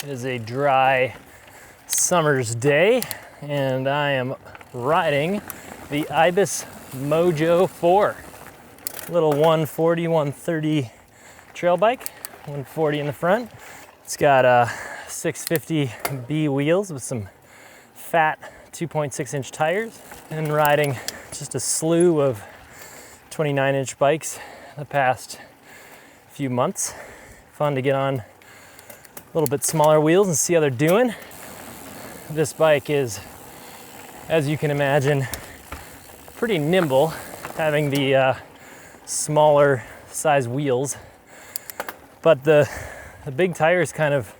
It is a dry summer's day, and I am riding the Ibis Mojo 4. Little 140, 130 trail bike, 140 in the front. It's got 650B wheels with some fat 2.6-inch tires, and riding just a slew of 29-inch bikes the past few months. Fun to get on a little bit smaller wheels and see how they're doing. This bike is, as you can imagine, pretty nimble, having the smaller size wheels, but the big tires kind of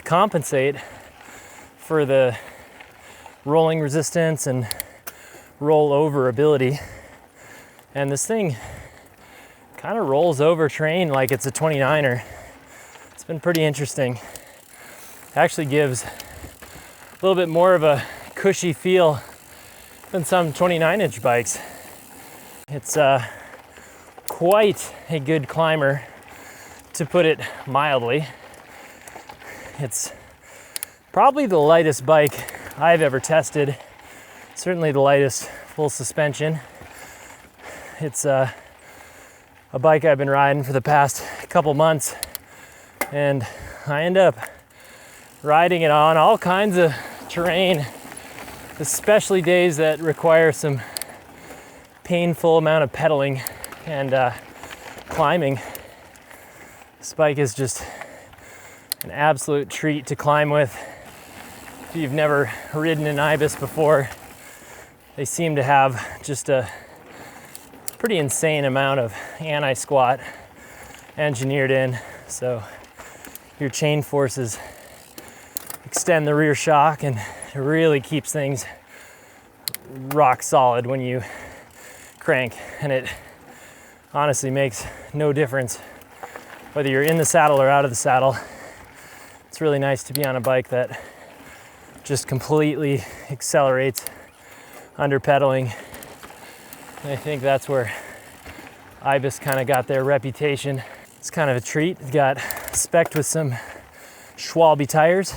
compensate for the rolling resistance and roll over ability. And this thing kind of rolls over terrain like it's a 29er. It's been pretty interesting. It actually gives a little bit more of a cushy feel than some 29-inch bikes. It's quite a good climber, to put it mildly. It's probably the lightest bike I've ever tested, certainly the lightest full suspension. It's a bike I've been riding for the past couple months, and I end up riding it on all kinds of terrain, especially days that require some painful amount of pedaling and climbing. This bike is just an absolute treat to climb with. If you've never ridden an Ibis before, they seem to have just a pretty insane amount of anti-squat engineered in, so your chain forces extend the rear shock, and it really keeps things rock solid when you crank. And it honestly makes no difference whether you're in the saddle or out of the saddle. It's really nice to be on a bike that just completely accelerates under pedaling. And I think that's where Ibis kind of got their reputation. It's kind of a treat. It's got spec'd with some Schwalbe tires,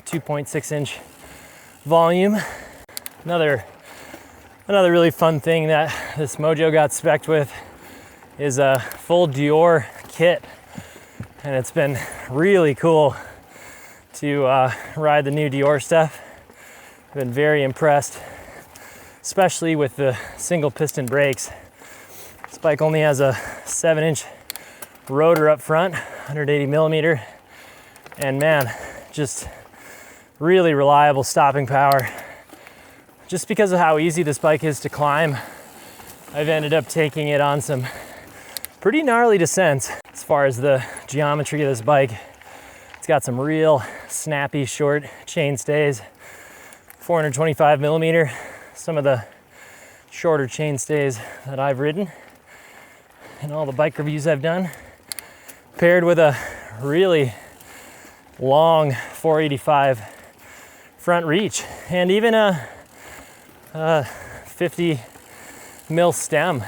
2.6-inch volume. Another really fun thing that this Mojo got spec'd with is a full Deore kit, and it's been really cool to ride the new Deore stuff. I've been very impressed, especially with the single piston brakes. This bike only has a 7-inch rotor up front, 180 millimeter, and man, just really reliable stopping power. Just because of how easy this bike is to climb, I've ended up taking it on some pretty gnarly descents. As far as the geometry of this bike, it's got some real snappy short chain stays, 425 millimeter, some of the shorter chain stays that I've ridden in all the bike reviews I've done, paired with a really long 485 front reach, and even a 50 mil stem.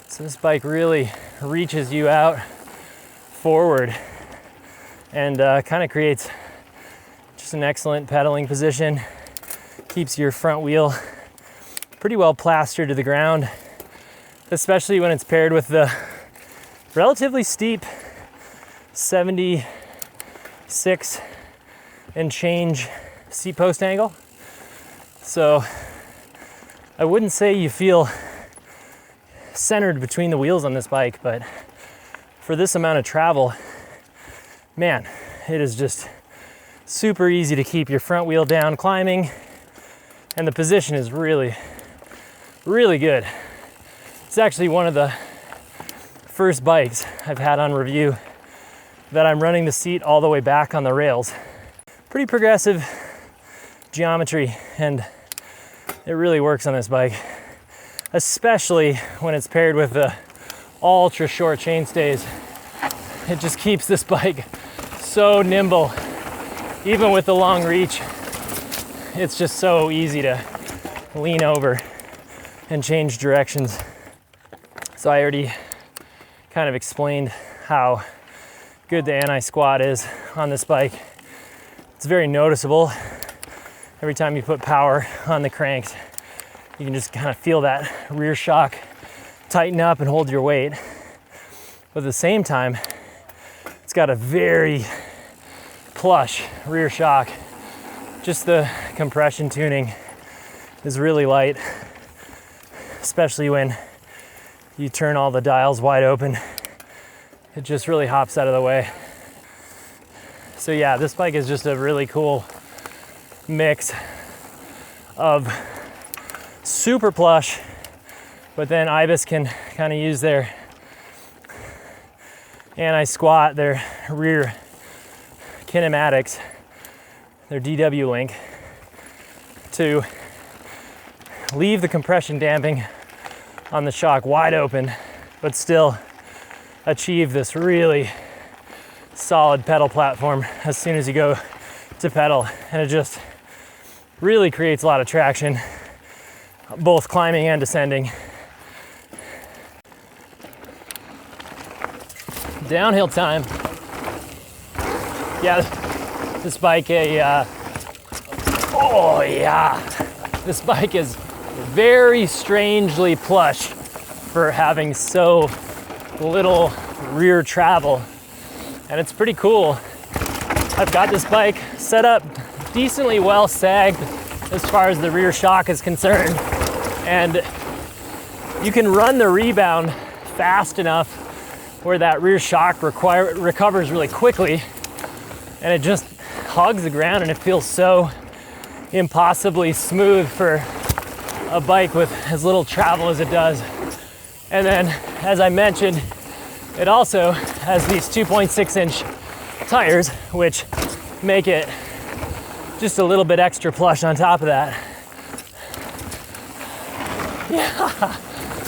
So this bike really reaches you out forward and kind of creates just an excellent pedaling position. Keeps your front wheel pretty well plastered to the ground, especially when it's paired with the relatively steep 76 and change seat post angle. So I wouldn't say you feel centered between the wheels on this bike, but for this amount of travel, man, it is just super easy to keep your front wheel down climbing, and the position is really, really good. It's actually one of the first bikes I've had on review that I'm running the seat all the way back on the rails. Pretty progressive geometry, and it really works on this bike, especially when it's paired with the ultra short chain stays. It just keeps this bike so nimble. Even with the long reach, it's just so easy to lean over and change directions. So I already kind of explained how good the anti-squat is on this bike. It's very noticeable. Every time you put power on the cranks, you can just kind of feel that rear shock tighten up and hold your weight. But at the same time, it's got a very plush rear shock. Just the compression tuning is really light, especially when you turn all the dials wide open. It just really hops out of the way. So yeah, this bike is just a really cool mix of super plush, but then Ibis can kind of use their anti-squat, their rear kinematics, their DW link, to leave the compression damping on the shock wide open, but still achieve this really solid pedal platform as soon as you go to pedal. And it just really creates a lot of traction, both climbing and descending. Downhill time. Yeah, this bike, oh yeah, this bike is very strangely plush for having so little rear travel, and it's pretty cool. I've got this bike set up decently well sagged as far as the rear shock is concerned, and you can run the rebound fast enough where that rear shock recovers really quickly, and it just hugs the ground, and it feels so impossibly smooth for a bike with as little travel as it does. And then, as I mentioned, it also has these 2.6-inch tires, which make it just a little bit extra plush on top of that. Yeah,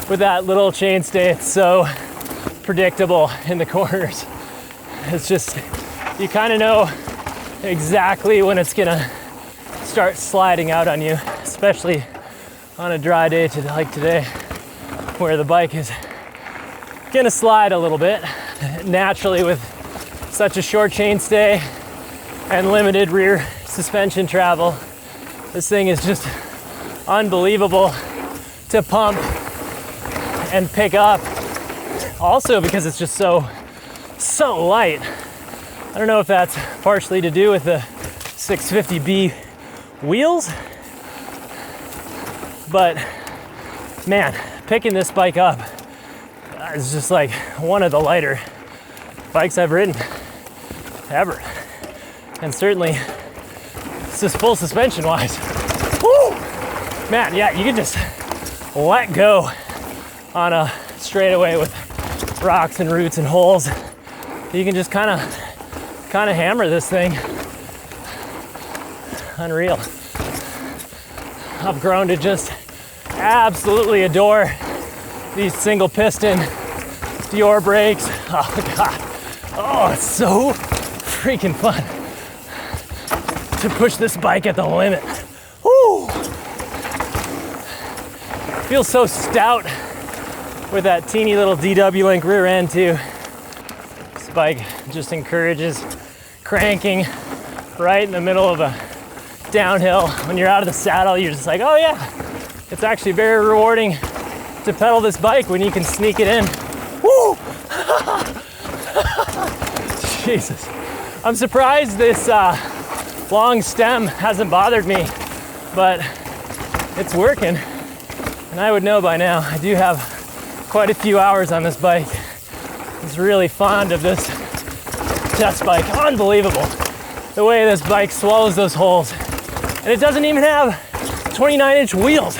with that little chainstay, it's so predictable in the corners. It's just, you kind of know exactly when it's gonna start sliding out on you, especially on a dry day like today, where the bike is gonna slide a little bit naturally with such a short chainstay and limited rear suspension travel. This thing is just unbelievable to pump and pick up. Also because it's just so light. I don't know if that's partially to do with the 650B wheels, but man, picking this bike up is just like one of the lighter bikes I've ridden ever. And certainly it's just full suspension wise. Woo! Man, yeah, you can just let go on a straightaway with rocks and roots and holes. You can just kind of hammer this thing. Unreal. I've grown to just absolutely adore these single piston Deore brakes. Oh God. Oh, it's so freaking fun to push this bike at the limit. Woo! Feels so stout with that teeny little DW link rear end too. This bike just encourages cranking right in the middle of a downhill. When you're out of the saddle, you're just like, oh yeah, it's actually very rewarding to pedal this bike when you can sneak it in. Woo! Jesus. I'm surprised this long stem hasn't bothered me, but it's working. And I would know by now. I do have quite a few hours on this bike. I was really fond of this test bike. Unbelievable. The way this bike swallows those holes. And it doesn't even have 29-inch wheels.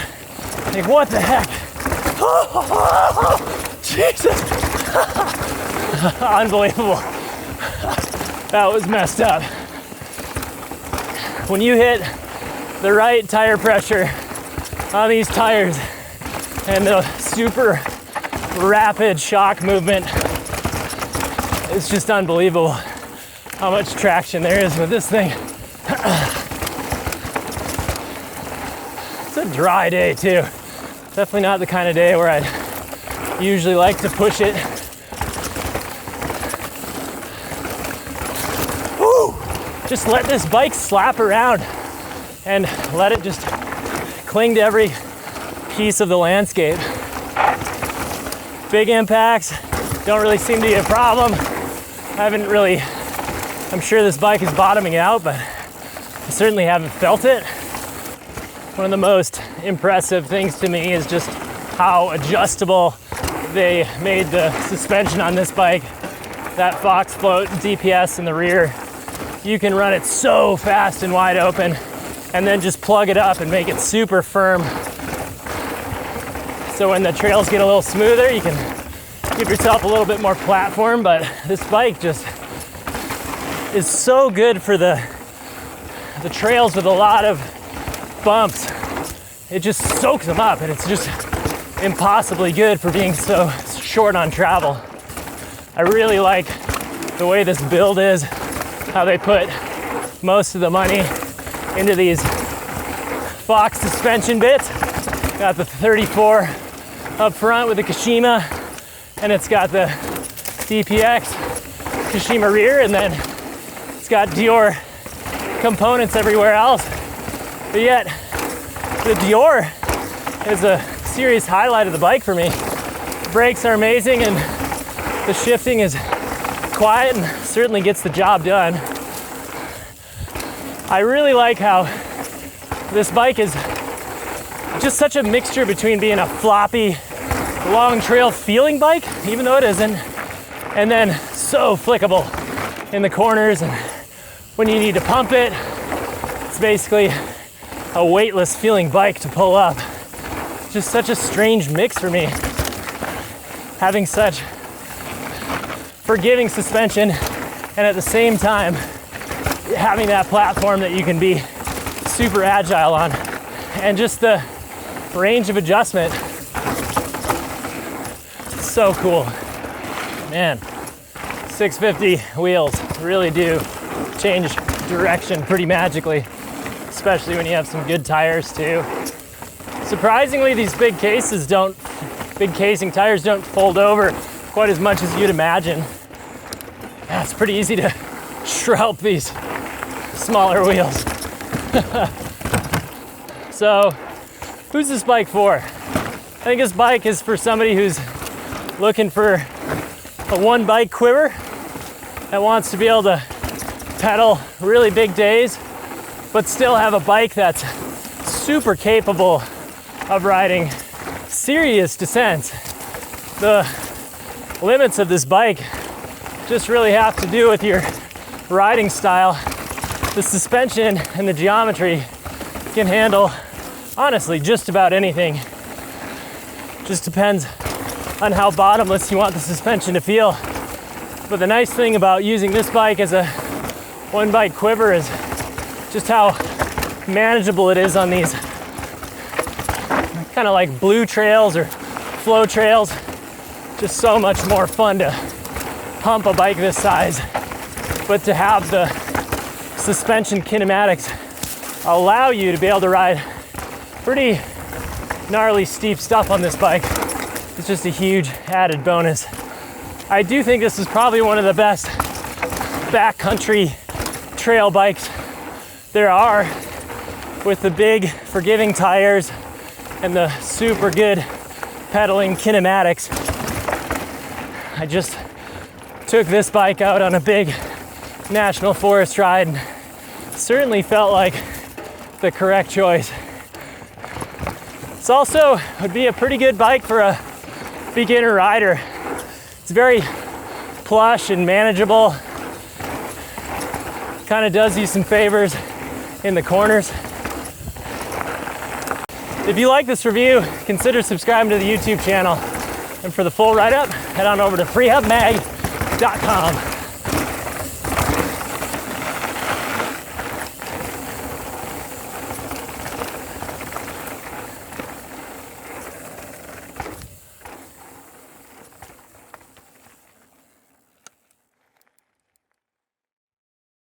Like, what the heck? Jesus. Unbelievable. That was messed up. When you hit the right tire pressure on these tires and the super rapid shock movement, it's just unbelievable how much traction there is with this thing. It's a dry day too. Definitely not the kind of day where I'd usually like to push it. just let this bike slap around and let it just cling to every piece of the landscape. Big impacts don't really seem to be a problem. I'm sure this bike is bottoming out, but I certainly haven't felt it. One of the most impressive things to me is just how adjustable they made the suspension on this bike. That Fox float DPS in the rear, you can run it so fast and wide open and then just plug it up and make it super firm. So when the trails get a little smoother, you can give yourself a little bit more platform, but this bike just is so good for the trails with a lot of bumps. It just soaks them up, and it's just impossibly good for being so short on travel. I really like the way this build is, how they put most of the money into these Fox suspension bits. Got the 34 up front with the Kashima, and it's got the DPX Kashima rear, and then it's got Deore components everywhere else. But yet, the Deore is a serious highlight of the bike for me. The brakes are amazing, and the shifting is quiet and certainly gets the job done. I really like how this bike is just such a mixture between being a floppy, long trail feeling bike, even though it isn't, and then so flickable in the corners, and when you need to pump it, it's basically a weightless feeling bike to pull up. Just such a strange mix for me, having such forgiving suspension and at the same time having that platform that you can be super agile on, and just the range of adjustment. So cool. Man, 650 wheels really do change direction pretty magically, especially when you have some good tires too. Surprisingly, these big casing tires don't fold over quite as much as you'd imagine. Yeah, it's pretty easy to shroud these smaller wheels. So, who's this bike for? I think this bike is for somebody who's looking for a one bike quiver that wants to be able to pedal really big days, but still have a bike that's super capable of riding serious descents. The limits of this bike just really have to do with your riding style. The suspension and the geometry can handle, honestly, just about anything. Just depends on how bottomless you want the suspension to feel. But the nice thing about using this bike as a one bike quiver is just how manageable it is on these kind of like blue trails or flow trails. Just so much more fun to pump a bike this size, but to have the suspension kinematics allow you to be able to ride pretty gnarly steep stuff on this bike. It's just a huge added bonus. I do think this is probably one of the best backcountry trail bikes there are, with the big forgiving tires and the super good pedaling kinematics. I just took this bike out on a big national forest ride and certainly felt like the correct choice. This also would be a pretty good bike for a beginner rider. It's very plush and manageable. Kind of does you some favors in the corners. If you like this review, consider subscribing to the YouTube channel. And for the full write-up, head on over to freehubmag.com.